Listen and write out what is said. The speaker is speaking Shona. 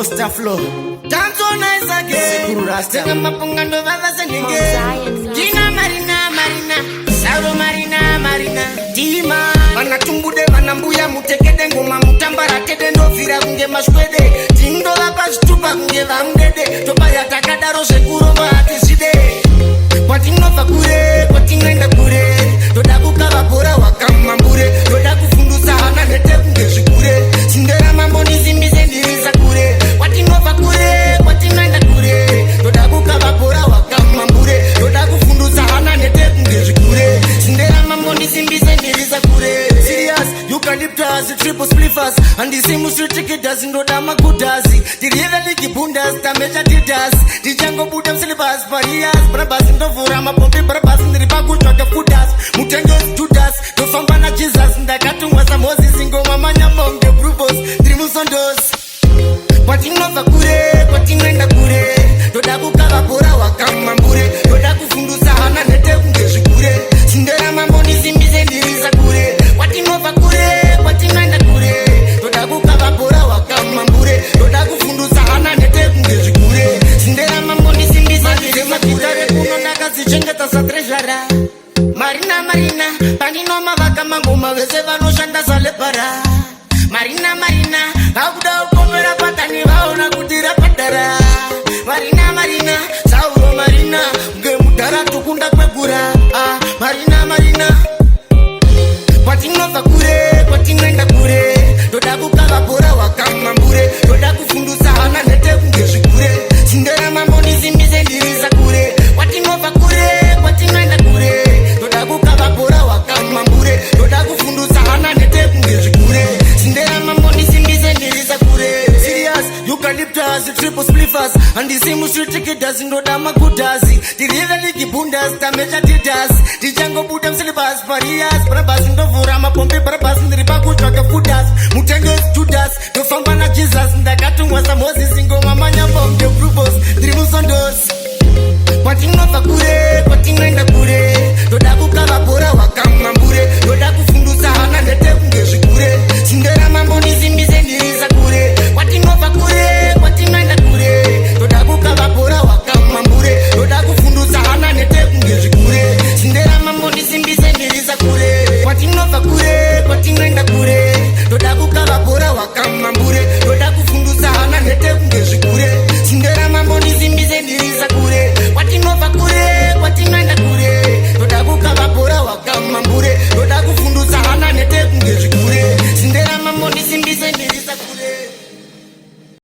Costa Flow. Tanto nice again. Sekuru Rasta. Tenga mapunga ndo vava senenge. Gina Marina. Sauro Marina. Tima. Mana tumbude manambuya mutekede ngoma mutambara tede ndo vira kunge mashwede. Tindo vapa shtupa kunge vamgede. Topa ya takadaro sekuro maati side. Kwa tinova kure, kwa tinenda kure. Toda kukava bora wakama mbure. Toda kufundusa hana nete kunge shikure. Sindera mambo nizimbize ndiriza kure. Kwa tinova kure, kwa tinenda kure. Toda kukava bora wakama mbure. Toda kufundusa hana nete kunge shikure. Sindera mambo nizimbize ndiriza kure. Serious, eucalyptus, triple spliffers. And the same street ticket doesn't know that my good does. The real liki bundas, the major titas. The jango budam syllabus, parias. Brabas in the Vorama, Pompe, Brabas in the Ribaku, Chaka Fudas. Mutango, Judas, the Fambana Jesus, and the Katum was a Moses in Goma Manyamong, the Brubos, Drimus on those. What in Nova Kure, what in Renda Kure. Todaku Kavapura, Wakam Mambure. Todaku Fundu Sahana, Netekunge Shikure. Sindera Mamoni Zimbiz and Diriza Kure. What in Nova Kure, what in Renda Kure. Todaku Kavapura, Wakam Mambure. Todaku Fundu Sahana, Netekunge Shikure. Sindera Mamoni Zimbiz and Diriza Kure. Kuno Nagazi Chengeta Satrejara. Marina, Panino Mavaka Manguma, Veseva no Shanda Salepara. Marina, Auda Pomera Patani, Vauna Kudira Patara. Marina, Sauro Marina, Gemutara Tukunda Kwekura. Marina, Patino Vakure, Patinenda Kure, Todaku Kavapura, Wakamambure, Todaku Fundu Sahana, Netekunge Shikure, Sindera Mamoni Zimbize Ndiriza Kure, Patino Vakure, Patinenda Kure, Todaku Kavapura, Wakamambure, Todaku Fundu Sahana, Netekunge Shikure, Sindera Mamoni Zimbize Ndiriza Kure. Serious, eucalyptus, the triple spliffers, and the same street ticket doesn't know that my good does. The real liki bundas, the major titas. The jango budam syllabus, parias. Brabas in the Vorama, Pompe, Brabas in the Ribaku, Chaka Fudas. Mutango, Judas, the Fambana Jesus, and the Katum was a Moses in Goma Manyamong, the Brubos, Drimus on those. What in Nova Kure, what in Renda Kure. Todaku Kavapura, Wakam Mambure. Todaku Fundu Sahana, Netekunge Shikure. Sindera Mambo Nizimbize Ndiriza Kure.